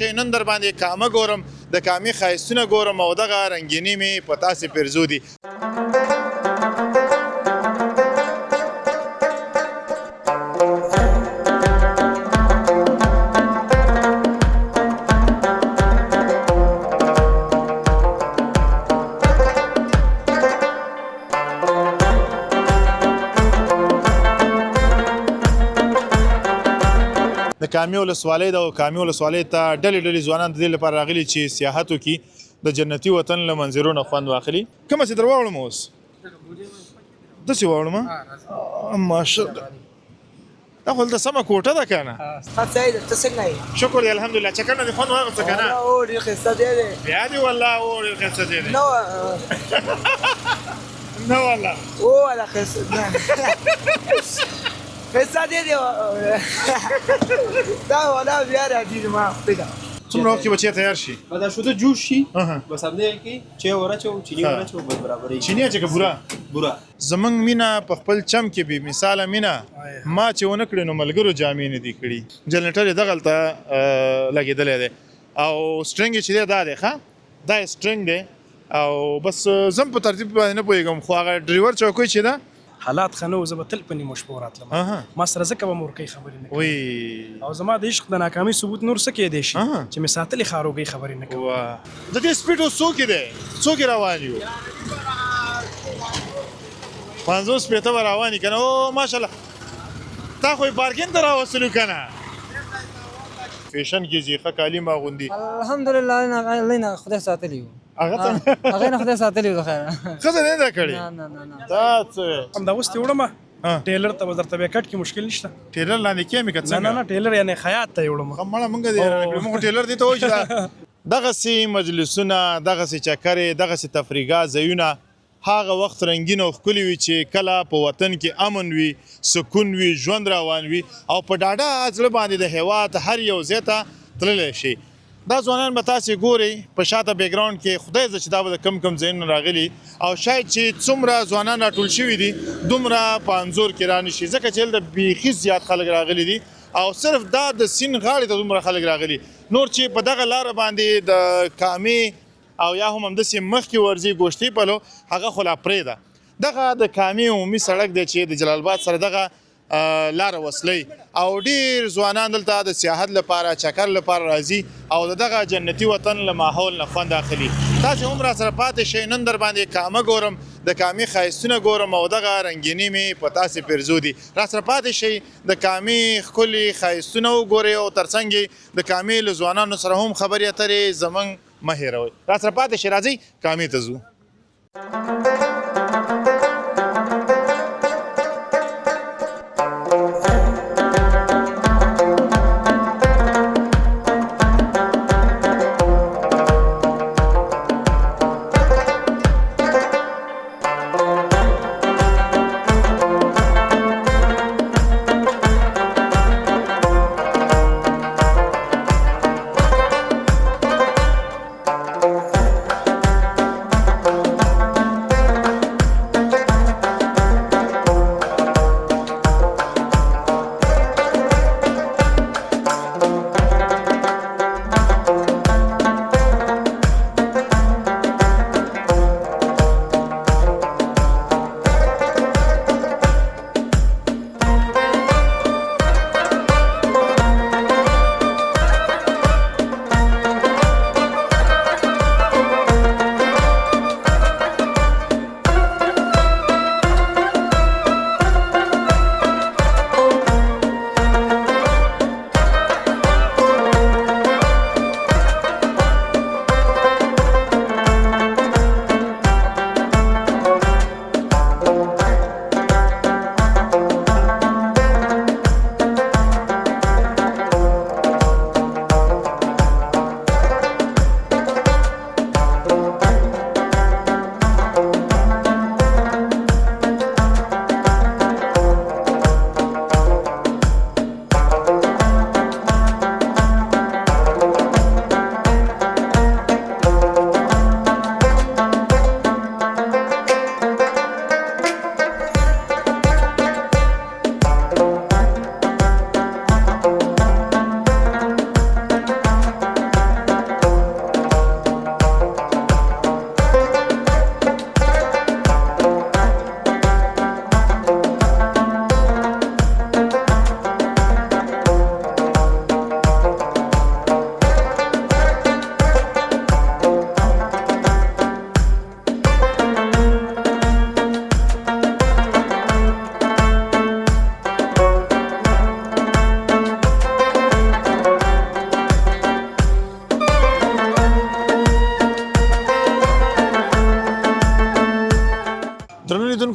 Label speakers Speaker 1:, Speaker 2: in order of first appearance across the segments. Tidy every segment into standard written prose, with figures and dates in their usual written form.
Speaker 1: نن در باندې کامه ګورم د کامې ښایستونه ګورم او دغه رنګیني مې په تاسې پرزو دي. د کامې ولسوالۍ ده او کامې ولسوالۍ ته ډلې ډلې ځوانان د دې لپاره راغلي چې سیاحت وکړي، د جنتي وطن له منظرو نه خوند واخلي. کومه چې در واوړم اوس داسې واوړم ماشاءالله. دا خو دلته سمه کوټه ده که نه؟
Speaker 2: سعید ته څنګه یې؟
Speaker 1: شکر دی الحمدلله. چکر نه دې خوند واخیسته که نه؟
Speaker 2: او ډېر ښایسته دی دی.
Speaker 1: بیا دې والله او ډېر ښایسته دی دی.
Speaker 2: نه
Speaker 1: نه والله
Speaker 2: او والا ښایسته نه ښایسته دی دی دا والا بیا راځي ما پیدا.
Speaker 1: څومره وخت کې به چای تیار شي؟
Speaker 3: بعد از شده جوش شي بس همدې کې چای وراچو چینی وراچو بس برابرې
Speaker 1: چینی چې بورا زمنګ مینا په خپل چم کې به مثال مینا ما چې ونه کړې نو ملګرو جامې نه دي کړي. جنریټر یې دغلته لګېدلی دی او سټرنګ یې چې دی دا دی ښه دا یې سټرنګ دی او بس زم په ترتیب باندې نه پوهېږم خو هغه ډریور چوکۍ چې ده
Speaker 3: حالات ښه نه وو. زه به تل په نیمو شپو راتلم. ما سره ځکه به مورکۍ خبرې نه کوي او زما د عشق د ناکامۍ ثبوت نور څه کیدی شي چې مې ساتلې خاروګۍ خبرې نه کوي.
Speaker 1: د دې سپیډ اوس څوک دی څوک روان یو 50 شپېته به روان یي که نه؟ او ماشاءالله تا خو یې پارکینګ ته راوستلو که نه؟ فیشن کې ځي ښه کالي ما اغوندي
Speaker 2: الحمدلله الله نه خدای ساتلی وو.
Speaker 1: هغه ته
Speaker 2: هغه نه خدای ساتلی وو. خیر
Speaker 1: ښځه نه ده کړې؟
Speaker 2: نه
Speaker 1: دا څه
Speaker 3: همدا اوس دې وړم ټیلر ته به درته بیا کټ کې مشکل نشته.
Speaker 1: ټیلر لاندې کېمې که څنګه؟
Speaker 3: نه ټیلر یعنې خیاط ته یې وړم.
Speaker 1: مړه مونږ دې موږ ټیلر دې ته وایو چې دغسې مجلسونه دغسې چکرې دغسې تفریحګاه ځایونه هغه وخت رنګین او ښکلي وي چې کله په وطن کې امن وي، سکون وي، ژوند روان وي او په ډاډه زړه باندې د هېواد هر یو ځای ته تللی شي. دا ځوانان به تاسې ګورئ په شاته بیکګراونډ کې خدای زده چې دا به د کم کم ځایونه راغلي او شاید چې څومره ځوانان راټول شوي دي دومره په انځور کې را نه شي ځکه چې هلته بیخي زیات خلک راغلي دي او صرف دا د سیند غاړې ته دومره خلک راغلي. نور چې په دغه لاره باندې د کامې او یا هم همداسې مخکې ورځي ګوشتي پلو هغه خو لا پرېږده. دغه د کامې عمومي سړک دی چې د جلال آباد سره دغه لاره وصلوي او ډېر ځوانان دلته د سیاحت لپاره چکر لپاره راځي او د دغه جنتي وطن له ماحول نه خوند اخلي. تاسې هم راسره پاتې شئ. نن در باندې کامه ګورم د کامې ښایستونه ګورم او دغه رنګیني مې په تاسې پرزو دي. راسره پاتې شئ د کامې ښکلي ښایستونه وګورئ او ترڅنګ یې د کامې له ځوانانو سره هم خبرې اترې زموږ مه هېروئ. راسره پاتې شئ راځئ کامې ته ځو.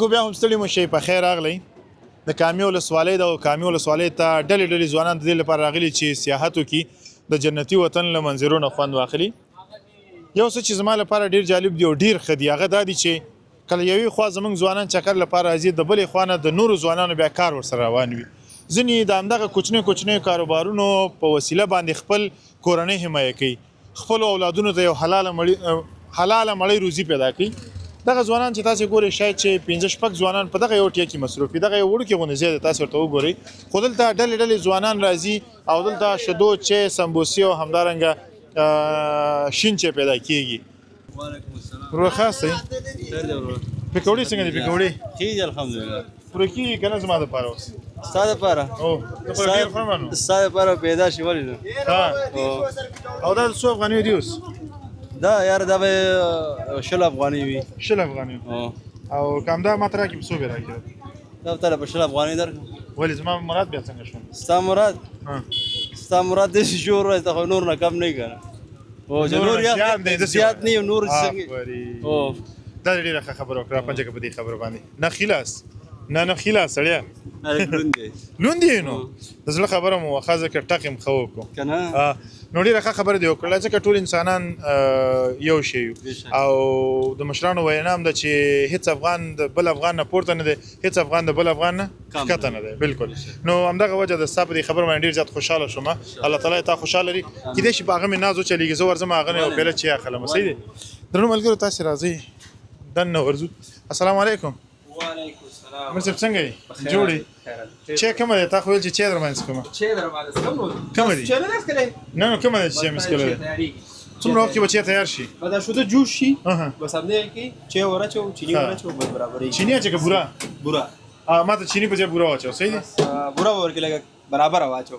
Speaker 1: لیدونکو بیا هم ستړي مو شئ په خیر راغلی د کامې ولسوالۍ ده او کامې ولسوالۍ ته ډلې ډلې ځوانان د دې لپاره راغلي چې سیاحت وکړي د جنتي وطن له منظرو نه خوند واخلي یو څه چې زما لپاره ډېر جالب دی او ډېر ښه دی هغه دا دی چې کله یوې خوا زموږ ځوانان چکر لپاره راځي د بلې خوا نه د نورو ځوانانو بیا کار ورسره روان وي ځینې د همدغه کوچنیو کاروبارونو په وسیله باندې خپل کورنۍ حمایه کوي خپلو اولادونو ته یو حلاله مړۍ روزي پیدا کوي دغه ځوانان چې تاسو ګورئ شاید چې 15 ځوانان په دغه یو ټیا کې مصروف دي دغه یو وړوکی غونډه ځای ده تاسو ورته وګورئ خو دلته ډلې ځوانان راځي او دلته شیدو چای سمبوسې او همدارنګه شین چای پیدا کیږي
Speaker 4: وعلیکم السلام
Speaker 1: ورو خاص دی
Speaker 4: خیر دی ورو
Speaker 1: پکوړې څنګه دي پکوړې
Speaker 4: ٹھیک دی الحمدلله
Speaker 1: پوره کیږي که نه زما دپاره اوس
Speaker 4: ستا دپاره
Speaker 1: او دپاره ډېر فرمانو
Speaker 4: ستا دپاره پیدا شي ولې نه
Speaker 1: ها او دا څو افغانۍ دي اوس
Speaker 4: دا یار دا به 20 افغانۍ وي
Speaker 1: 20 افغانۍ او که همدا ماته راکړي په څو به راکړي
Speaker 4: دا تاله په 20 افغانۍ درکړم
Speaker 1: ولې زما مراد بیا څنګه شو
Speaker 4: ستا مراد داسې جوړ ته خو نور نه کم نه که نه او چې نور زیات نه نور څنګه
Speaker 1: دا ډېره ښه خبره وکړه پنجه که په دې خبره باندې نه خلاص نه خلاص سړیه لوند دی نو د زړه خبره مو وخه ځکه ټق یم ښه وکړو
Speaker 4: که نه
Speaker 1: نو ډېره ښه خبره دې وکړله ځکه ټول انسانان یو شی یو او د مشرانو وینا هم ده چې هېڅ افغان د بل افغان نه پورته نه دی هېڅ افغان د بل افغان نه ښکته نه دی بلکل نو همدغه وجه د ستا په دې خبره باندې ډېر زیات خوشحاله شوم الله تعالی تا خوشحاله لري کیدای شي په هغه مې ناز وچلېږي زه ورځم هغه نه یو پیاله چای اخلم صحیح دی درنو ملګرو تاسې راځئ دننه ورځو السلام علیکم
Speaker 5: وعلیکم السلام
Speaker 1: امیر صاحب څنګه یې جوړ یې چای کومه دی تا خو ویل چې چای در باندې څښمه
Speaker 5: چای در باندې څښم
Speaker 1: کومه دي
Speaker 5: چای نه څښلی
Speaker 1: نه کومه دی چې چای مې څښلی څومره وخت کې به چای تیار شي
Speaker 5: بعد شده جوش شي بس همدې کې چای ورچو چینی ورچو بس برابرې
Speaker 1: چینی اچه که بوره
Speaker 5: بورا
Speaker 1: ما ته چینی په ځای بوره واچو صحیح دی
Speaker 5: بورا ورکې لګه برابر واچو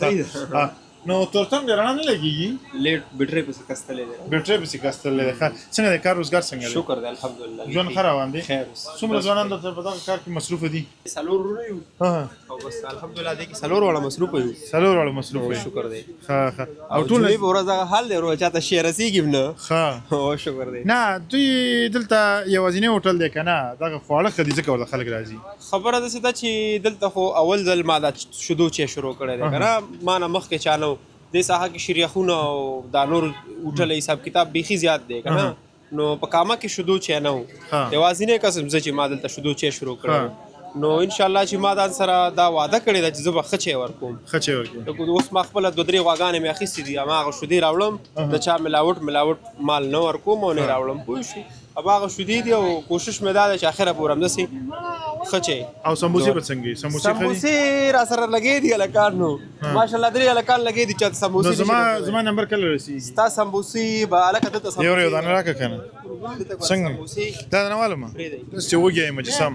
Speaker 1: صحیح ده نو تورتم ډېر رڼا نه لګېږي
Speaker 5: لیټ بیټرۍ پسې کستلی دی
Speaker 1: بیټرۍ پسې کستلی دی څنګه دی کار روزګار څنګه دی
Speaker 5: شکر دی الحمدلله
Speaker 1: ژوند ښه روان دی
Speaker 5: خیر
Speaker 1: څومره ځوانان دلته په دغه کار کې مصروفه دي
Speaker 5: څلور وروڼه یو او بس الحمدلله دې کې څلور واړه مصروفه یو
Speaker 1: څلور واړه مصروفه یو
Speaker 5: شکر دی
Speaker 1: ښه
Speaker 5: او ټول په ورځ دغه حال دی ورو چاته شی رسېږي نه
Speaker 1: ښه
Speaker 5: او شکر دی
Speaker 1: نه دوی دلته یوازینی هوټل دی که نه دغه خواړه ښه دي ځکه ورته خلک راځي
Speaker 5: خبره داسې ده چې دلته خو اول ځل ما دا شیدو چای شروع کړی دی که نه ما نه مخکې چا نه دې ساحه کې شریخونه او دا نور هوټل حساب کتاب بیخي زیات دی که نه نو په کامه کې شیدو چای نه و یوازینی قسم زه چې ما دلته شیدو چای شروع کړی نو انشاءالله چې ما ځان سره دا وعده کړې ده چې زه به ښه چای ورکوم
Speaker 1: ښه چای ورکوم
Speaker 5: اوس ما خپله 2-3 غواګانې مې اخیستې دي هماغه شیدې راوړم د چا ملاوټ مال نه ورکوم او نه راوړم پوه شو هماغه شیدې دي او کوشش مې دا ده چې اخره پورې همداسې ښه چای
Speaker 1: او سمبوسې به څنګه وي
Speaker 5: سمبوسې را سره لګې دي هلکان نو ماشاءالله 3 هلکان لګې دي چاته سمبوسې
Speaker 1: زما نمبر کله رسېږي
Speaker 5: ستا سمبوسې به هلکه دلته
Speaker 1: یو دانه راکړه که نه څنګه دا نه والم داسې چې وږی یم چې سم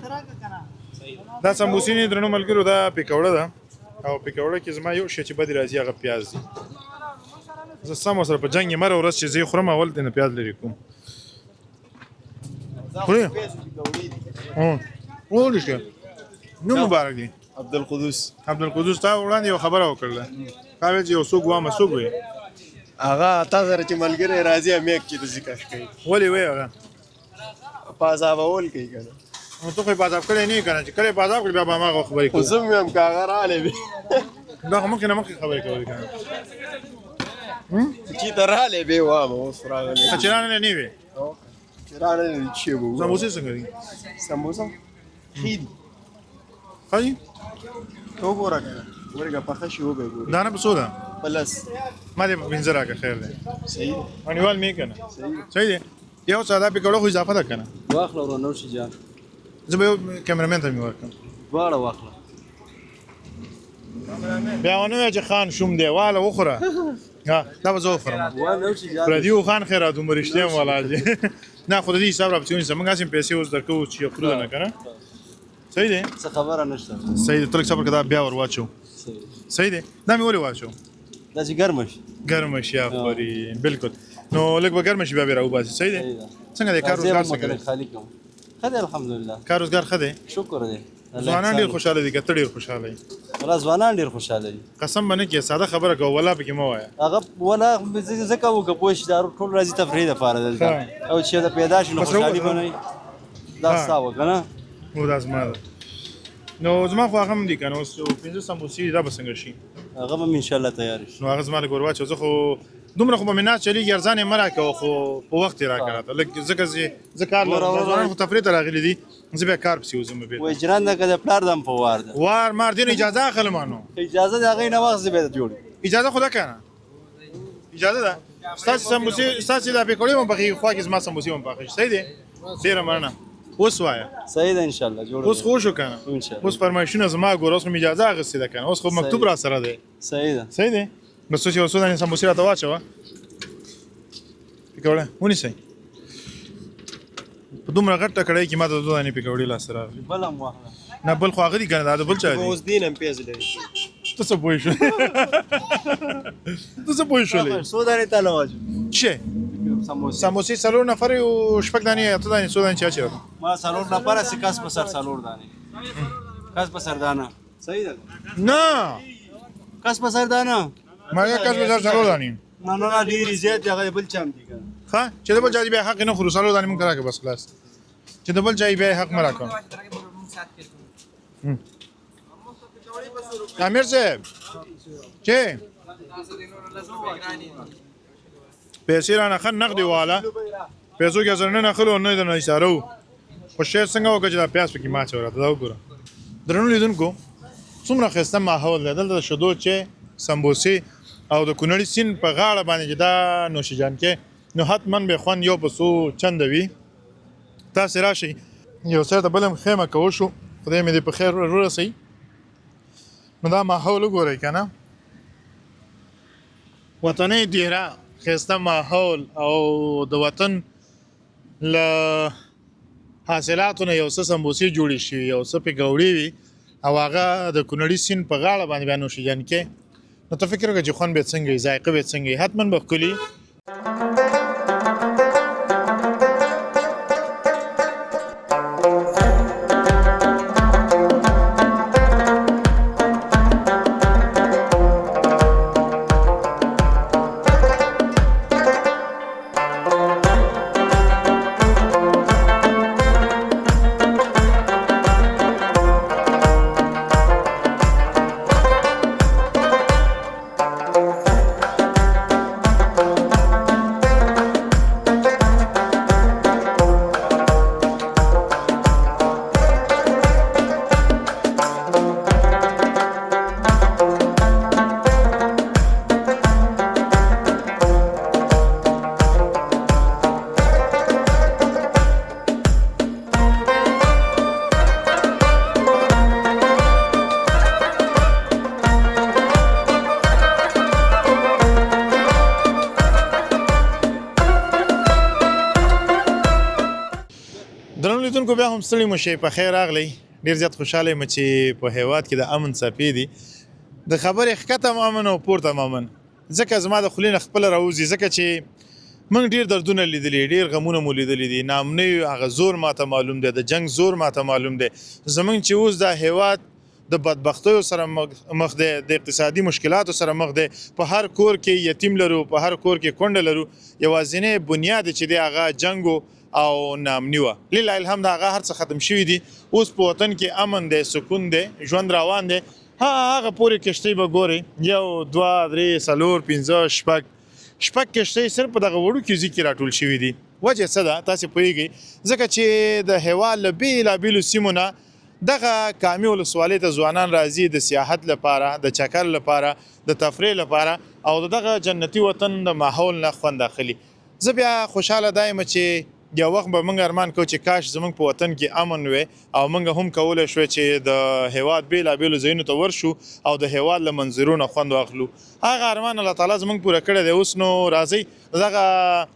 Speaker 1: دا سمبوسې نه درنو ملګرو دا پکوړه ده او پکوړه کې زما یو شی چې بدې راځي هغه پیاز دي زه سم ورسره په جنګ یم هره ورځ چې زه یې خورم اول دې نه پیاز لرې کوم خوري وړي شه نو مبارک دی
Speaker 4: عبدالقدوس
Speaker 1: تا وړاندې یو خبره وکړله تا ویل چې یو څوک وامه څوک وی
Speaker 4: هغه تا سره چې ملګری راځي همیک چې د ذکر کوي
Speaker 1: ولې وی هغه
Speaker 4: پازابول کوي که نه
Speaker 1: نو ته خو یې پازاب کړی نه یې که نه چې کله یې پازاب کړي بیا به هماغه خبرې کوو
Speaker 4: زه مې هم که هغه رالی وي
Speaker 1: دا خو مخکې نه مخکې خبرې کولې که نه
Speaker 4: چې ته رالی وې وامه اوس راغلی
Speaker 1: چې رانه نه وي
Speaker 4: چې رالی نه چې به ووایم
Speaker 1: سمبوسې څنګه دي
Speaker 4: سمبوسه ښې دي
Speaker 1: ښه دي
Speaker 4: ته وګوره که ورګه پخه شي وبه ګورې
Speaker 1: دانه په څو ده
Speaker 4: په لس
Speaker 1: ما دې په پنځه راکړه خیر دی
Speaker 4: صحیح
Speaker 1: انیوال مې که نه صحیح دی یو ساده پکوړه خو اضافه ده که نه
Speaker 4: واخله ورنو شي جان
Speaker 1: زه به یو کیمرامین ته مې ورکړم
Speaker 4: دواړه واخله
Speaker 1: بیا ونه وایه چې خان شوم دی واله وخوره دا به زه وخورم
Speaker 4: ورنو شي جان
Speaker 1: پردي خان خیرات دومره رښتیا یم والا نه خو د دې حساب راپسې ونیسه موږ هسې پیسې اوس درکوو چې خورو ده نه که نه صحیح دی
Speaker 4: څه خبره نشته
Speaker 1: صحیح دی ته لږ صبر کړه دا بیا ور واچو صحیح دی دا مې ولې واچو
Speaker 4: دا چې ګرمه شي
Speaker 1: ګرمه شي آفرین بالکل نو لږ به ګرمه شي بیا به راوباسي صحیح دی څنګه دی کار روزګار څنګه دی
Speaker 4: خالي کوم ښه دی الحمدلله
Speaker 1: کار روزګار ښه دی
Speaker 4: شکر دی
Speaker 1: ځوانان ډېر خوشحاله دي که ته ډېر خوشحاله یې
Speaker 4: والله ځوانان ډېر خوشحاله دي
Speaker 1: قسم به نه کړې ساده خبره کوه والله پکې مه وایه
Speaker 4: هغه ولا ځکه وکړه پوه شي دا ټول راځي تفریح دپاره دلته او چې دا پیدا شي نو خوشحالي به نه وي دا ستا وه که نه
Speaker 1: او دا زما ده نو زما خو هغه هم دي که نه اوس 5 سمبوسې دا به څنګه شي
Speaker 4: هغه به انشاءالله تیار شي
Speaker 1: نو هغه زما لږ ور واچوه زه خو دومره خو به مې ناست چلېږي ارزان یې مه راکوه خو په وخت یې راکړه راته لږ ځکه زه کار لرم ځوانان خو تفریح ته راغلي دي زه بیا کار پسې وځم بېرته
Speaker 4: وایي جران ده که د پلار دم په وار ده
Speaker 1: وار مار دې نو اجازه اخلم نو
Speaker 4: اجازه د هغې نه واخلې بیا جوړ
Speaker 1: اجازه خو ده که نه اجازه ده ستاسې سمبوسې ستاسې دا پېکوړې هم پخېږي خوا کې زما سمبوسې هم پخېږي صحیح دی ډېره مننه اوس وایه
Speaker 4: صحیح ده انشاءالله جوړ
Speaker 1: اوس خو وشو که نه
Speaker 4: انشاءالله
Speaker 1: اوس فرمایشونه زما ګوره اوس خو مې اجازه اخیستې ده که نه اوس خو مکتوب را سره دی
Speaker 4: صحیح ده
Speaker 1: صحیح دی بس اوس یو څو دانې سمبوسې راته واچوه پکوړه ونیسئ په دومره غټه کړۍ کې ما ته 2 دانې پکوړې لاسته راغلي
Speaker 4: بل هم واخله
Speaker 1: نه بل خو هغه دي که نه دا د بل چا دي
Speaker 5: اوس دین هم پیاز لري
Speaker 1: ته څه پوه شولې ته څه پوه شولې
Speaker 4: څو دانې تاله واچو
Speaker 1: څه
Speaker 4: سموسې
Speaker 1: سموسې څلور نفر یو شپږ دانې اته دانې څو دانې چا چېرته
Speaker 4: ما څلور نفره سي کس په سر څلور دانې کس په سر دانه صحیح ده
Speaker 1: نه
Speaker 4: کس په سر دانه
Speaker 1: ما یې کس په سر څلور دانې
Speaker 4: نه نه نه ډېرې زیات دي هغه بل چا هم دي که
Speaker 1: ښه چې د بل چا بیا حق نه خورو څلور دانې مونږ ته راکړه بس خلاص چې د بل چا بیا حق مه راکړه امیر صاحب چې پیسې رانه ښه نقدې واله پیسو کې سره نه نخلو نه یې درنه اشاره وو خو شعر څنګه وکړه چې دا پیاز پکې ما اچوه راته دا وګوره درنو لیدونکو څومره ښایسته ماحول دی دلته د شیدو چې سمبوسې او د کونړي سیند په غاړه باندې چې دا نوشیجان کې نو حتما به خوند یو په څو چنده وي تاسې راشئ یو سر ته بل هم خیمه کوو شو خدای مې دې په خیر ورسوي نو دا ماحول وګورئ که نه وطنۍ ډېره ښایسته ماحول او د وطن له حاصلاتو نه یو څه سمبوسې جوړې شوي یو څه پکوړې وي او هغه د کونړي سیند په غاړه باندې بیا نوشیجان کې نو ته فکر وکړه چې خوند به څنګه وي ذایقه به څنګه وي حتما به ښکلي درنو لیدونکو بیا هم ستړي مو شئ په خیر راغلی ډېر زیات خوشحاله یم چې په هیواد کې د امن څپې دي د خبرې ښکته هم امن او پورته هم امن ځکه زما د خولې نه خپله راوځي ځکه چې موږ ډېر دردونه لیدلي ډېر غمونه مو لیدلي دي ناامنیو هغه زور ماته معلوم دی د جنګ زور ماته معلوم دی زموږ چې اوس دا هیواد د بدبختیو سره مخ دی د اقتصادي مشکلاتو سره مخ دی په هر کور کې یتیم لرو په هر کور کې کونډه لرو یوازینی بنیاد چې دی هغه جنګ او ناامني وه لله الحمد هغه هر څه ختم شوي دي اوس په وطن کې امن دی سکون دی ژوند روان دی هغه پورې کښتۍ به ګورئ 1 2 3 4 5 شپږ کښتۍ صرف په دغه وړوکي ځای کې راټول شوي دي وجه څه ده تاسې پوهیږئ ځکه چې د هیواد له بېلابېلو سیمو نه دغه کامې ولسوالۍ ته ځوانان راځي د سیاحت لپاره د چکر لپاره د تفریح لپاره او دغه جنتي وطن د ماحول نه خوند اخلي زه بیا خوشحاله دا یم چې یو وخت به موږ ارمان کوو چې کاش زموږ په وطن کې امن وی او موږ هم کولی شوی چې د هیواد بېلابېلو ځایونو ته ورشو او د هیواد له منظرو نه خوند واخلو هغه ارمان الله تعالی زموږ پوره کړی دی اوس نو راځئ دغه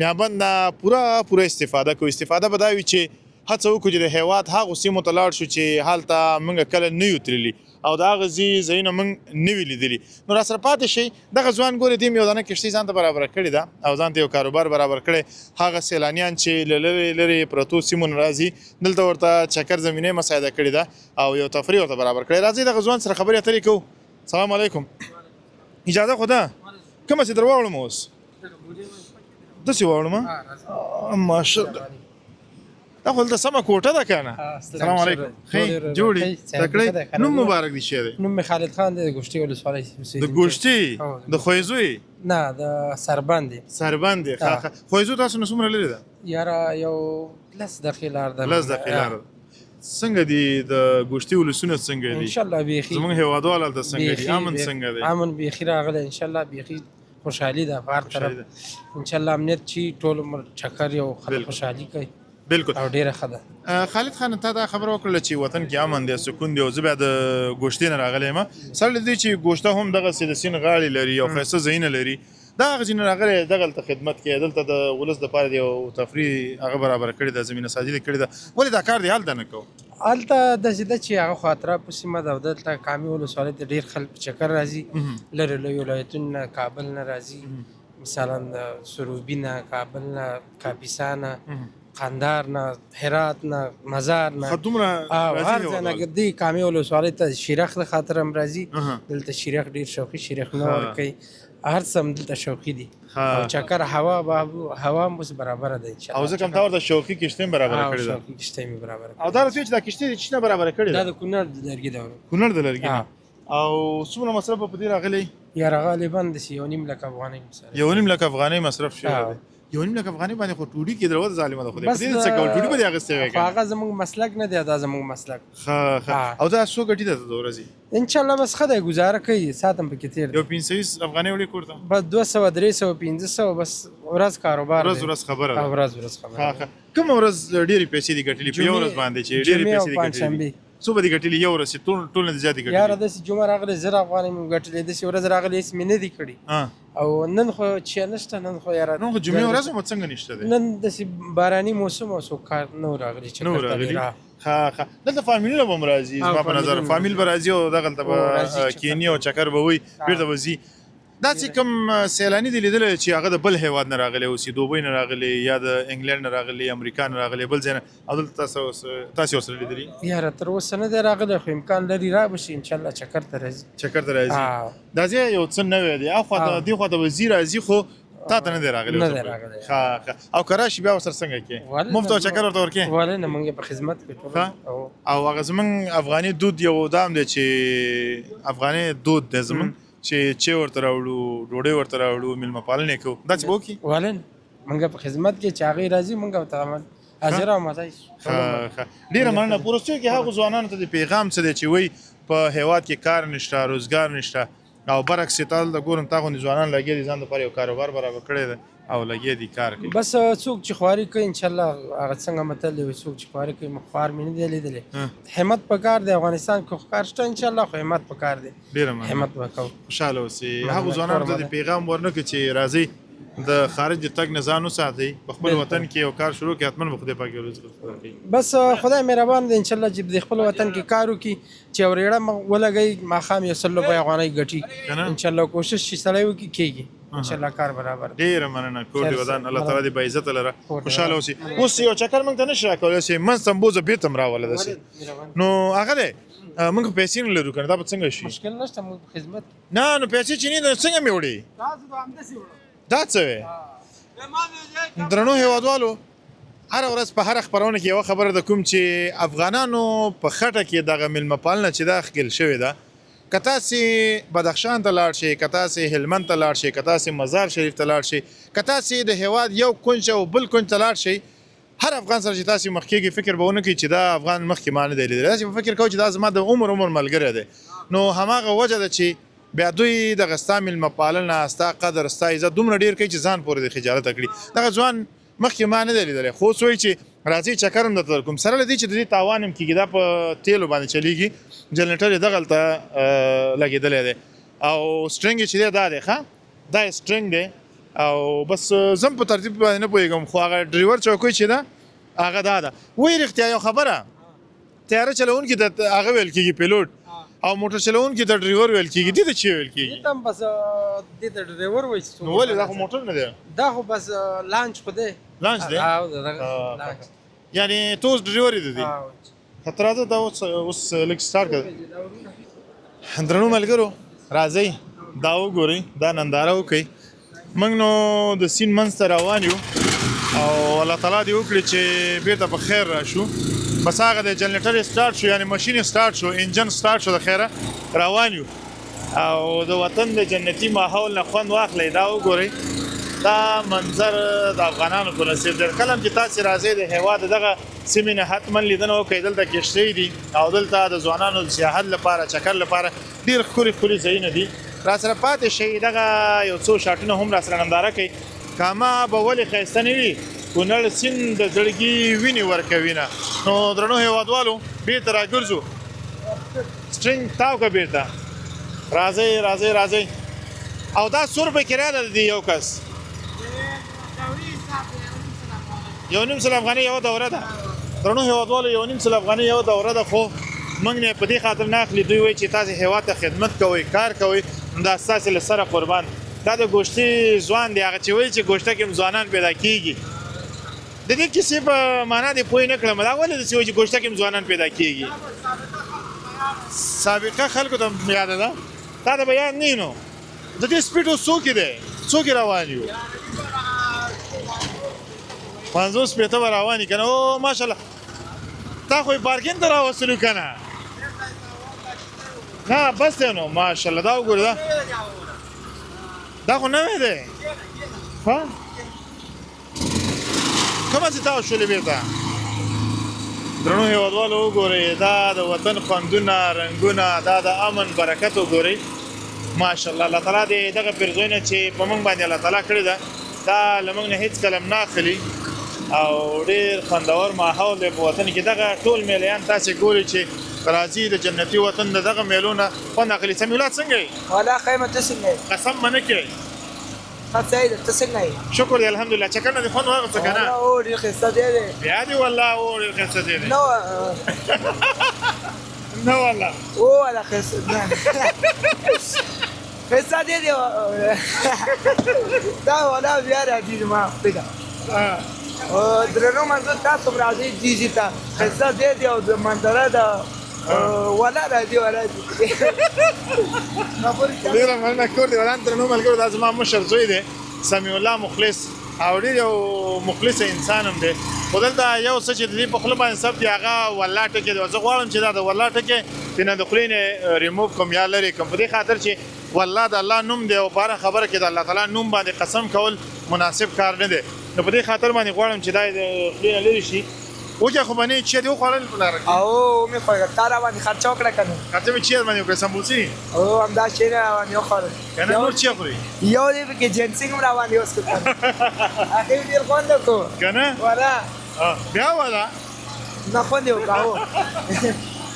Speaker 1: نعمت نه پوره استفاده کوو استفاده به دا وي چې هڅه وکړو چې د هیواد هغو سیمو ته لاړ شو چې هلته موږ کله نه یو تللي او د هغه ځایونه موږ نه وي لیدلي نو راسره پاتې شئ دغه ځوان ګورې دې یو دانه کښتۍ ځان ته برابره کړې ده او ځان ته یو کاروبار برابر کړی هغه سیلانیان چې له لرې پرتو سیمو نه راځي دلته ورته چکر زمینې مساعده کړې ده او یو تفریح ورته برابر کړی راځئ دغه ځوان سره خبرې اترې کوو سلام علیکم اجازه خو ده کومه چې در واوړم اوس داسې واوړم ماشاءالله دا خو دلته سمه کوټه ده که نه؟ سلام علیکم. ښې جوړې تکړې. نوم مبارک دي شه دی؟
Speaker 2: نوم مې خالد خان دی، د ګوشتي ولسوالۍ
Speaker 1: د ګوشتي د خویزو یې؟
Speaker 2: نه د سربند دی.
Speaker 1: سربند دی. خویزو تاسو نه څومره لرې ده؟
Speaker 2: یاره یو 10 دقیقې لار ده.
Speaker 1: 10 دقیقې لار ده. څنګه دي د ګوشتي ولسونه څنګه دي؟
Speaker 2: انشاءالله بیخي
Speaker 1: زموږ هېوادوال هلته څنګه دي؟ امن څنګه دی؟
Speaker 2: امن بیخي راغلی انشاءالله، بیخي خوشحالي ده په هر طرف انشاءالله. امنیت چې ټول عمر چکر یو خلک خوشحالي کوي
Speaker 1: بالکل
Speaker 2: او ډېره ښه ده.
Speaker 1: خالد خان تا دا خبره وکړله چې وطن کې امن دی سکون دی او زه بیا د ګوشتې نه راغلی یم. سره له دې چې ګوشته هم دغسې د سیند غاړې لري او ښایسته ځایونه لري، دا هغه ځای نه راغلی دغلته خدمت کوي، دلته د ولس دپاره د یو تفریح هغه برابره کړې ده، زمینه سازي دې کړې ده. ولې دا کار دی هلته نه کوو؟
Speaker 2: هلته داسې ده چې هغه خو اطرافو سیمه ده او دلته کامې ولسوالۍ ته ډېر خلک په چکر راځي، لرې لوی ولایتونو نه، کابل نه راځي، مثلا د سروبي نه، کابل نه، کاپیسا نه، قندار نه، هرات نه، مزار نه،
Speaker 1: دومره
Speaker 2: هر ځای نه دې کامې ولسوالۍ ته شیرخ د خاطر هم راځي. دلته شیرخ ډېر شوقي شیرخ نه ورکوي، هر څه هم دلته شوقي دي او چکر هوا هم اوس برابره ده انشاءالله.
Speaker 1: او ځکه هم تا ورته شوقي کښتۍ هم برابره کړې ده.
Speaker 2: شوقي کښتۍ مې برابره کړې.
Speaker 1: او دا رسوي چې دا کښتۍ د چي نه برابره کړې
Speaker 2: دا
Speaker 1: ده؟
Speaker 2: د کونړ د لرګي ده.
Speaker 1: کونړ د لرګي نه. او څومره مصرف په دې راغلی؟
Speaker 2: یاره غالبا داسې 1.5 لک افغانۍ مثلا.
Speaker 1: 1.5 لک افغانۍ مصرف شوی دی. 1.5 لک افغانۍ باندې خو ټوډي کې دروازه ظالمه ده. خو دې په دې څه کول ټوډي به دې اخیستی وی که
Speaker 2: هغه زموږ مسلک نه دی، دا زموږ مسلک.
Speaker 1: ښه. او دا څو ګټي ده د ورځې؟
Speaker 2: انشاءالله بس ښه دی، گزاره کوي، ساعت هم پکې تېر دی.
Speaker 1: یو 500 افغانۍ وړي کور ته؟
Speaker 2: بس 200 300 500 بس ورځ کاروبار دی.
Speaker 1: ورځ خبره ده.
Speaker 2: ورځ خبره ده.
Speaker 1: کومه ورځ ډېرې پیسې دي ګټلې په یو ورځ باندې چې ډېرې پیسې دي ګټلې؟ څو به دې ګټلې یو ورځ چې ټول نه دي زیاتې ګټلې؟
Speaker 2: یاره داسې جمعه راغلې 1000 افغانۍ مې ګټلې، داسې ورځ راغلې هېڅ مې نه دي کړي. او نن خو چې نشته، نن خو یاره
Speaker 1: نن خو جمعې ورځ هم څنګه نشته دی؟
Speaker 2: نن داسې باراني موسم او څوک کار نه و راغلی.
Speaker 1: نه و راغلی. ښه. دلته فامیلونه به هم راځي زما په نظر، فامیل به راځي او دغلته به کیني او چکر به وي، بیرته به ځي. دا چې کوم سیلاني دي لیدلی چې هغه د بل هېواد نه راغلی اوسي، دوبۍ نه راغلی یا د انګلینډ نه راغلی، امریکا نه راغلی، بل ځای نه، او دلته تاسې ورسره لیدلي؟
Speaker 2: یاره تر اوسه نه دی راغلی، خو امکان لري رابشي انشاءالله. چکر ته راځي.
Speaker 1: دا ځای یو څه نوی دی، اخواته دې خواته به ځي راځي، خو تا ته نه دی راغلی؟
Speaker 2: نه دی راغلی.
Speaker 1: ښه. او که راشي بیا ورسره څنګه کوې؟ مفت او چکر ورته ورکوې؟
Speaker 2: ولې نه، موږ یې په خدمت کې ټول.
Speaker 1: او هغه زموږ افغاني دود یو دا هم دی چې افغاني دود دی زموږ چې ورته راوړو، ډوډۍ ورته راوړو، میلمه پالنې کوو، دا څه به وکړي؟
Speaker 2: ولې نه، موږ په خدمت کې چې هغې راځي موږ ورته عمل حاضر او مزه شي.
Speaker 1: ډېره مننه. په وروستیو کې هغو ځوانانو ته د پیغام څه دی چې وایي په هېواد کې کار نشته، روزګار نشته، او برعکس یې تا دلته ګورم تا غوندې ځوانان لګیا دي، ځان دپاره یو کاروبار برابر کړی دی او لګیا دي کار کوي.
Speaker 2: بس څوک چې خواري کوي انشاءالله هغه څنګه متل دی، څوک چې خواري کوي خوار مې نه دی لیدلی. همت پکار دی، افغانستان کې ښکار شته انشاءالله، خو همت پکار دی.
Speaker 1: ډېره مننه.
Speaker 2: همت وکړو.
Speaker 1: خوشحاله اوسئ. هغو ځوانانو ته د پیغام ورنکړي چې راځئ د خارج د تګ نه ځان وساتئ، په خپل وطن کې یو کار شروع کړئ، حتما به خدای پاک یو رزق ورکوي.
Speaker 2: بس خدای مهربان دی انشاءالله چې د خپل وطن کې کار وکړي، چې اورېړه ولګوي، ماښام یو 100 روپۍ افغانۍ ګټي انشاءالله. کوشش چې سړی وکړي کېږي انشاءالله کار برابر.
Speaker 1: ډېره مننه. کور دې ودان، الله تعالی دې باعزته لره، خوشحاله اوسئ. اوس یو چکر موږ ته نشي راکولی چې منځ تمبوزه بېرته م راوله داسې نو هغه دی موږ پیسې نه لرو که نه، دا به څنګه شي؟
Speaker 2: مشکل نشته، موږ په خدمت.
Speaker 1: نه نو پیسې چې نه څنګه مې وړې؟ دا څه وی؟ درنو هېوادوالو، هره ورځ په هره خپرونه کې یوه خبره ده، کوم چې افغانانو په خټه کې دغه میلمه پالنه چې دا ښکېل شوې ده، که تاسې بدخشان ته لاړ شئ، که تاسې هلمند ته لاړ شئ، که تاسې مزار شریف ته لاړ شئ، که تاسې د هېواد یو کونج او بل کونج ته لاړ شئ، هر افغان سره چې تاسې مخ کېږئ فکر به ونه کوئ چې دا افغان مخکې ما نه دی لیدلی، داسې به فکر کوئ چې دا زما د عمر ملګری دی. نو هماغه وجه ده چې بیا دوی دغه ستا میلمه پالنه، ستا قدر، ستا عزت دومره ډېر کوي چې ځان پورې د خجالته کړي. دغه ځوان مخکې ما نه دی لیدلی، خو اوس وایي چې راځئ چکر هم درته درکوم. سره له دې چې د دې تاوان هم کېږي، دا په تیلو باندې چلیږي، جنریټر یې دغلته لګېدلی دی او سټرنګ یې چې دی دا دی، ښه دا یې سټرنګ دی. او بس زه هم په ترتیب باندې نه پوهېږم، خو هغه ډریور چوکۍ چې ده هغه دا ده. وایي رښتیا یو خبره، تیاره چلوونکي ته هغه ویل کېږي پیلوټ، او موټر چلوونکي ته ډریور ویل کېږي. دې ته چې ویل کېږي؟
Speaker 2: دې ته هم بس دې ته ډریور وایي.
Speaker 1: نو ولې دا خو موټر نه دی؟
Speaker 2: دا خو بس لانچ خو دی.
Speaker 1: لانچ دی؟
Speaker 2: لانچ
Speaker 1: یعنې ته اوس ډریور یې د دې؟ ښه ته راځه دا اوس لږ سټارټ کړه. درنو ملګرو راځئ دا وګورئ، دا ننداره وکړئ. موږ نو د سیند منځ ته روان یو او الله تعالی دې وکړي چې بیرته په خیر راشو. بس هغه د جنریټر سٹارټ شو یعنی ماشین سٹارټ شو انجن سٹارټ شو د خیره روان یو او د وطن د جنتی ماحول نه خوند واخلئ. دا وګورئ دا منظر د افغانانو په نصیب دی. کله چې تاسو راځئ د هېواد دغه سیمې نه حتما لیدنه وکړئ. دلته کښتۍ دي او دلته د ځوانانو د سیاحت لپاره چکر لپاره ډېر ښکلي ځایونه دي. راسره پاتې شئ دغه یو څو شاټونه هم راسره ننداره کوئ. کامه به ولې ښایسته نه وي کونړ سیند د زړګي وینې ورکوي نه. نو درنو هېوادوالو بېرته راګرځو سټرینګ تاو که بېرته راځئ او دا څو روپۍ کرایه ده د یو کس 1.5 افغانۍ یوه دوره ده. درنو هېوادوالو 1.5 افغانۍ یوه دوره ده خو موږ نه په دې خاطر نه اخلي. دوی وایي چې تاسې هېواد ته خدمت کوئ کار کوئ دا ستاسې له سره قربان. دا د ګوشتي ځوان دی هغه چې وایي چې ګوشته کې ځوانان پیدا کېږي. د دې کیسې په معنا دې پوه نه کړم دا ولې داسې وایي چې ګوشته کې ځوانان پیدا کېږي. سابقه خلکو ته یاده ده تا ته به یاد نه وي نو د دې سپیډ اوس څوک دی څوک روان یو 50 پیته به روان یي که نه. او ماشاءالله تا خو یې پارکینګ ته راوستلو که نه نه بس دی نو ماشاءالله. دا وګوره دا خو نوی دی ها کومه چې تاو شولې بېرته. درنو هېوادوالو وګورئ دا د وطن خوندونه رنګونه دا د امن برکت وګورئ ماشاءالله. الله تعالی دې دغه پیرزوینه چې په موږ باندې الله تعالی کړې ده دا له موږ نه هېڅ کله نه اخلي او ډېر خوندور ماحول دی په وطن کې. دغه ټول میلیان تاسې ګورئ چې راځي د جنتي وطن د دغه میلو نه خوند اخلي. سمیع الله څنګه یې؟
Speaker 6: والله خیمه ته څنګه یې؟
Speaker 1: قسم به نه کوې
Speaker 6: ښه سعید ته څنګه یې؟
Speaker 1: شکر دی الحمدلله. چکر نه دې خوند واخیسته که نه؟
Speaker 6: او ډېر ښایسته دی دی.
Speaker 1: بیا دې والله او ډېر ښایسته دی دی نه والله
Speaker 6: او والله ښایسته ښایسته دی دی دا والله بیا راځي زما خپله درنو منظور تاسو هم راځئ جیجي ته ښایسته دی دی او د منظره ده والله راځي
Speaker 1: ډېره مننه کور دې ودان. درنو ملګرو دا زما مشر زوی دی سمیع الله مخلص او ډېر یو مخلص انسان هم دی. خو دلته یو څه چې د دې په خوله باندې ثبت دی هغه والله ټکې دی. زه غواړم چې دا د والله ټکې د نه د خولې نه ریموو کړم یا لرې کړم په دې خاطر چې والله د الله نوم دی او په هره خبره کې د الله تعالی نوم باندې قسم کول مناسب کار نه دی. نو په دې خاطر باندې غواړم چې دا د خولې نه لرې شي. وکړه خو به نه چې دې وخوړل په لاره کې
Speaker 6: او مې خوړل تا را باندې خرچه وکړه که نه
Speaker 1: خرچه مې چیرې باندې وکړه سمبوسي
Speaker 6: او همدا شی را باندې وخوړل
Speaker 1: که نه نور چی خوري
Speaker 6: یو دی پکې جنسینګ هم را باندې وسکو هغې ډېر خوند وکړو
Speaker 1: که نه
Speaker 6: والله
Speaker 1: بیا وله
Speaker 6: نه خوند یې وکړه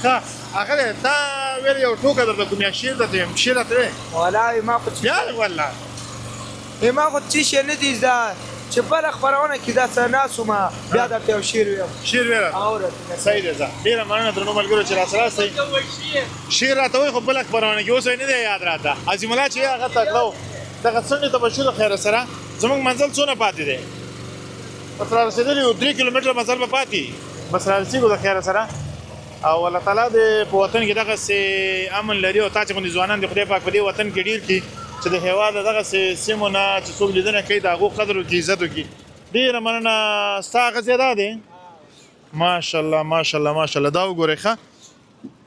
Speaker 1: ښه هغه دی تا ویل یو ټوکه درته کوم یا شعر درته یم شعر راته ویې
Speaker 6: والله ما خو
Speaker 1: بیا والله
Speaker 6: ما خو څه شی نه دي زده چې بله خپرونه کې دا څه ناست وم بیا درته یو شعر ویم
Speaker 1: شعر ویې راته صحیح دی ځه ډېره مننه درنو ملګرو چې راسره استئ شعر راته وایي خو بله خپرونه کې اوس یې نه دی یاد راته عظیم الله چې هغه تکړه و دغه څنډې ته به شو د خیره سره زموږ منزل څونه پاتې دی بس را رسېدلي یو 3 کیلومتره مزل به پاتې بس را رسېږو د خیره سره او الله تعالی دې په وطن کې دغسې امن لري او تا چې غوندې ځوانان د خدای پاک په دې وطن کې ډېر کړي چې د هېواد دغسې سیمو نه چې څوک لیدنه کوي د هغو قدر وکړي عزت وکړي. ډېره مننه ستا هغه ځای دا دی ماشاءالله ماشاءالله ماشاءالله دا وګورئ ښه